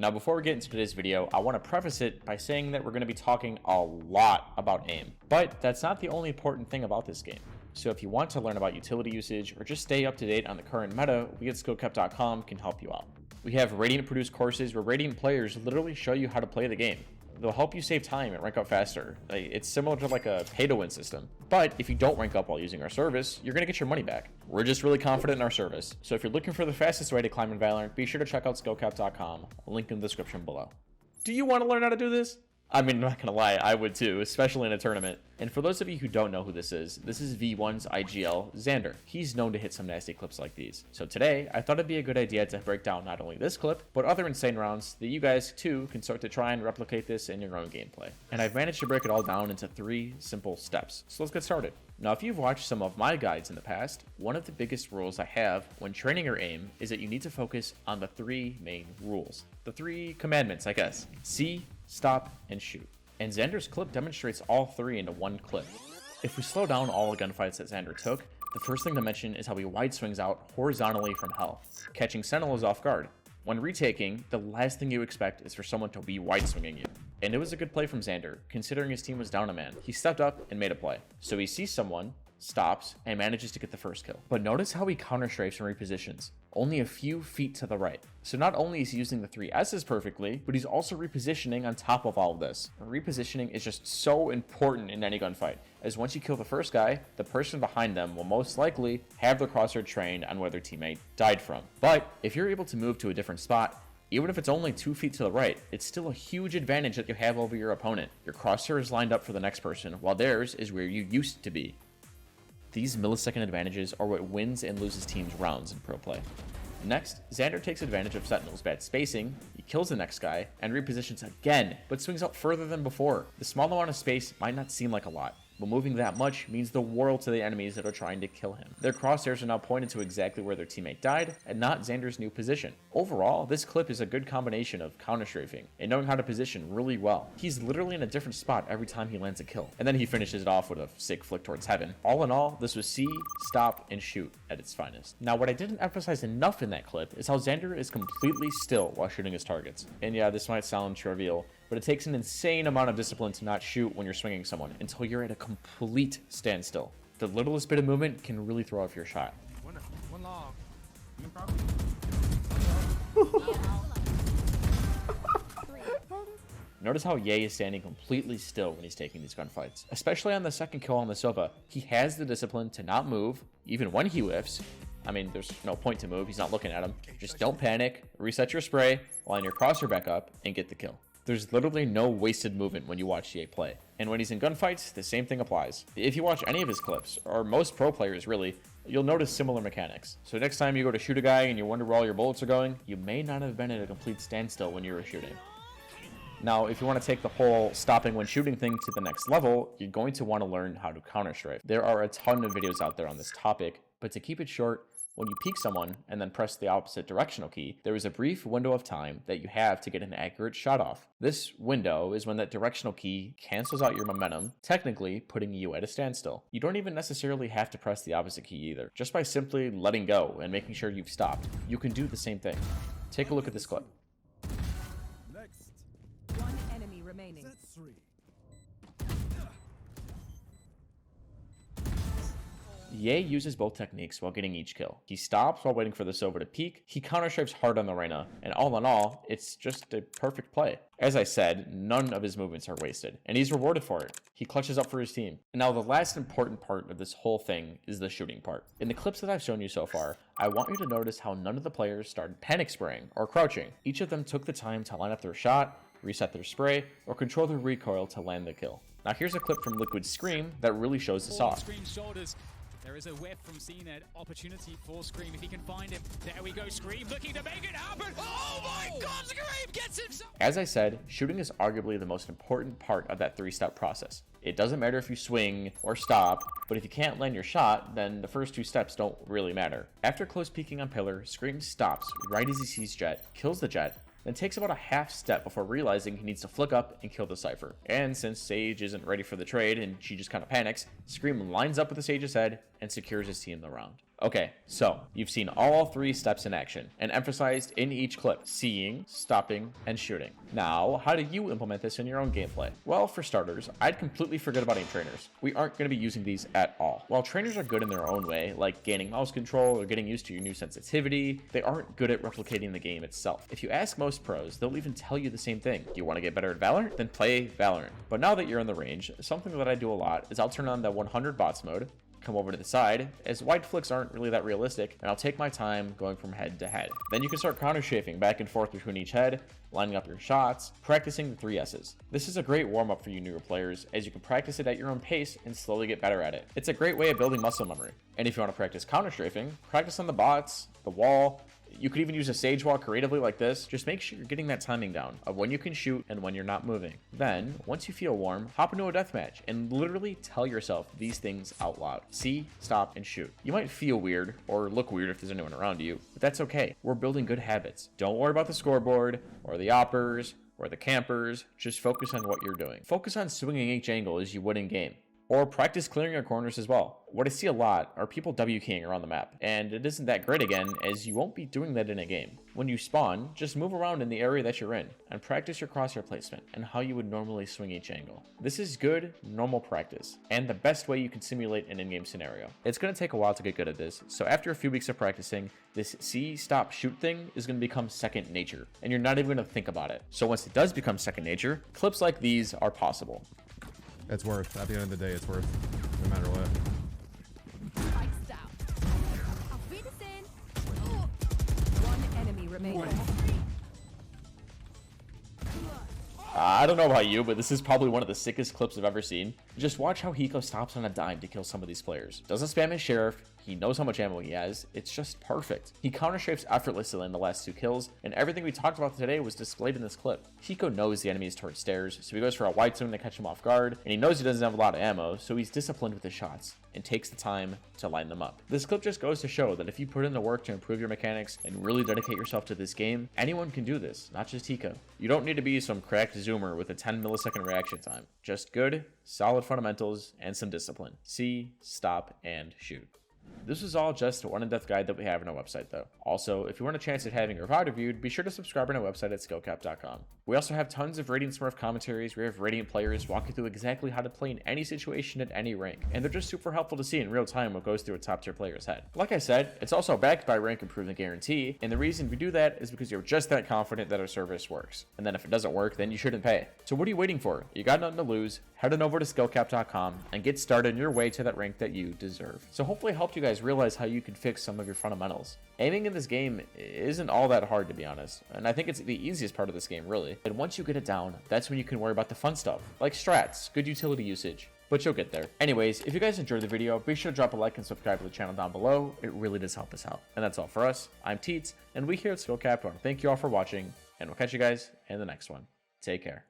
Now before we get into today's video, I want to preface it by saying that we're going to be talking a lot about aim. But that's not the only important thing about this game. So if you want to learn about utility usage or just stay up to date on the current meta, we at SkillCapped.com can help you out. We have Radiant produced courses where Radiant players literally show you how to play the game. They'll help you save time and rank up faster. It's similar to like a pay-to-win system. But if you don't rank up while using our service, you're going to get your money back. We're just really confident in our service. So if you're looking for the fastest way to climb in Valorant, be sure to check out SkillCapped.com. Link in the description below. Do you want to learn how to do this? I mean, I'm not gonna lie, I would too, especially in a tournament. And for those of you who don't know who this is V1's IGL, Xander. He's known to hit some nasty clips like these. So today, I thought it'd be a good idea to break down not only this clip, but other insane rounds that you guys too can start to try and replicate this in your own gameplay. And I've managed to break it all down into 3 simple steps. So let's get started. Now, if you've watched some of my guides in the past, one of the biggest rules I have when training your aim is that you need to focus on the 3 main rules. The 3 commandments, I guess. See, stop, and shoot. And Xander's clip demonstrates all 3 into one clip. If we slow down all the gunfights that Xander took, the first thing to mention is how he wide swings out horizontally from hell, catching Sentinels off guard. When retaking, the last thing you expect is for someone to be wide swinging you. And it was a good play from Xander, considering his team was down a man. He stepped up and made a play. So he sees someone, stops, and manages to get the first kill. But notice how he counter-strafes and repositions, only a few feet to the right. So not only is he using the 3 S's perfectly, but he's also repositioning on top of all of this. Repositioning is just so important in any gunfight, as once you kill the first guy, the person behind them will most likely have their crosshair trained on where their teammate died from. But if you're able to move to a different spot, even if it's only 2 feet to the right, it's still a huge advantage that you have over your opponent. Your crosshair is lined up for the next person, while theirs is where you used to be. These millisecond advantages are what wins and loses teams rounds in pro play. Next, Xander takes advantage of Sentinel's bad spacing, he kills the next guy, and repositions again, but swings out further than before. The small amount of space might not seem like a lot, but moving that much means the world to the enemies that are trying to kill him. Their crosshairs are now pointed to exactly where their teammate died, and not Xander's new position. Overall, this clip is a good combination of counter-strafing and knowing how to position really well. He's literally in a different spot every time he lands a kill, and then he finishes it off with a sick flick towards heaven. All in all, this was see, stop, and shoot at its finest. Now, what I didn't emphasize enough in that clip is how Xander is completely still while shooting his targets. And yeah, this might sound trivial, but it takes an insane amount of discipline to not shoot when you're swinging someone until you're at a complete standstill. The littlest bit of movement can really throw off your shot. One log. Notice how Ye is standing completely still when he's taking these gunfights. Especially on the second kill on the Sova, he has the discipline to not move, even when he whiffs. I mean, there's no point to move, he's not looking at him. Just don't panic, reset your spray, line your crosshair back up, and get the kill. There's literally no wasted movement when you watch Ye play. And when he's in gunfights, the same thing applies. If you watch any of his clips, or most pro players really, you'll notice similar mechanics. So next time you go to shoot a guy and you wonder where all your bullets are going, you may not have been at a complete standstill when you were shooting. Now, if you want to take the whole stopping when shooting thing to the next level, you're going to want to learn how to counter-strafe. There are a ton of videos out there on this topic, but to keep it short, when you peek someone and then press the opposite directional key, there is a brief window of time that you have to get an accurate shot off. This window is when that directional key cancels out your momentum, technically putting you at a standstill. You don't even necessarily have to press the opposite key either. Just by simply letting go and making sure you've stopped, you can do the same thing. Take a look at this clip. Next. One enemy remaining. Set 3. Ye uses both techniques while getting each kill. He stops while waiting for the Sova to peek, he counter-strafes hard on the Reyna, and all in all, it's just a perfect play. As I said, none of his movements are wasted, and he's rewarded for it. He clutches up for his team. And now the last important part of this whole thing is the shooting part. In the clips that I've shown you so far, I want you to notice how none of the players started panic spraying or crouching. Each of them took the time to line up their shot, reset their spray, or control their recoil to land the kill. Now here's a clip from Liquid's Scream that really shows this off. Scream's shoulders. There is a whiff from Cena, opportunity for Scream if he can find him. There we go, Scream looking to make it happen. Oh my god, Scream gets himself. As I said, shooting is arguably the most important part of that 3-step process. It doesn't matter if you swing or stop, but if you can't land your shot, then the first 2 steps don't really matter. After close peeking on Pillar, Scream stops right as he sees Jet, kills the Jet, then takes about a half step before realizing he needs to flick up and kill the Cypher. And since Sage isn't ready for the trade and she just kind of panics, Scream lines up with the Sage's head and secures his team the round. Okay, so you've seen all 3 steps in action and emphasized in each clip: seeing, stopping, and shooting. Now, how do you implement this in your own gameplay? Well, for starters, I'd completely forget about aim trainers. We aren't going to be using these at all. While trainers are good in their own way, like gaining mouse control or getting used to your new sensitivity, they aren't good at replicating the game itself. If you ask most pros, they'll even tell you the same thing. Do you want to get better at Valorant? Then play Valorant. But now that you're in the range, something that I do a lot is I'll turn on the 100 bots mode, come over to the side, as wide flicks aren't really that realistic, and I'll take my time going from head to head. Then you can start counter strafing back and forth between each head, lining up your shots, practicing the 3 S's. This is a great warm-up for you newer players, as you can practice it at your own pace and slowly get better at it. It's a great way of building muscle memory. And if you want to practice counter strafing, practice on the bots, the wall. You could even use a sage wall creatively like this. Just make sure you're getting that timing down of when you can shoot and when you're not moving. Then, once you feel warm, hop into a deathmatch and literally tell yourself these things out loud. See, stop, and shoot. You might feel weird or look weird if there's anyone around you, but that's okay. We're building good habits. Don't worry about the scoreboard or the oppers or the campers. Just focus on what you're doing. Focus on swinging each angle as you would in game. Or practice clearing your corners as well. What I see a lot are people W-keying around the map, and it isn't that great again, as you won't be doing that in a game. When you spawn, just move around in the area that you're in, and practice your crosshair placement, and how you would normally swing each angle. This is good, normal practice, and the best way you can simulate an in-game scenario. It's going to take a while to get good at this, so after a few weeks of practicing, this see, stop, shoot thing is going to become second nature, and you're not even going to think about it. So once it does become second nature, clips like these are possible. It's worth. At the end of the day, it's worth. No matter what. One enemy remaining. I don't know about you, but this is probably one of the sickest clips I've ever seen. Just watch how Hiko stops on a dime to kill some of these players. Doesn't spam his sheriff. He knows how much ammo he has. It's just perfect. He counter-strafes effortlessly in the last 2 kills, and everything we talked about today was displayed in this clip. Hiko knows the enemy is towards stairs, so he goes for a wide swing to catch him off guard, and he knows he doesn't have a lot of ammo, so he's disciplined with his shots and takes the time to line them up. This clip just goes to show that if you put in the work to improve your mechanics and really dedicate yourself to this game, anyone can do this, not just Hiko. You don't need to be some cracked zoomer with a 10 millisecond reaction time. Just good, solid fundamentals and some discipline. See, stop, and shoot. This is all just a 1-in-depth guide that we have on our website though. Also, if you want a chance at having your VOD reviewed, be sure to subscribe on our website at SkillCapped.com. We also have tons of Radiant Smurf commentaries. We have Radiant players walking through exactly how to play in any situation at any rank, and they're just super helpful to see in real time what goes through a top tier player's head. Like I said, it's also backed by Rank Improvement Guarantee, and the reason we do that is because you're just that confident that our service works. And then if it doesn't work, then you shouldn't pay. So what are you waiting for? You got nothing to lose. Head on over to SkillCapped.com and get started on your way to that rank that you deserve. So hopefully I helped you guys realize how you can fix some of your fundamentals. Aiming in this game isn't all that hard, to be honest, and I think it's the easiest part of this game, really. And once you get it down, that's when you can worry about the fun stuff, like strats, good utility usage, but you'll get there. Anyways, if you guys enjoyed the video, be sure to drop a like and subscribe to the channel down below. It really does help us out. And that's all for us. I'm Teets, and we here at SkillCapped want to thank you all for watching, and we'll catch you guys in the next one. Take care.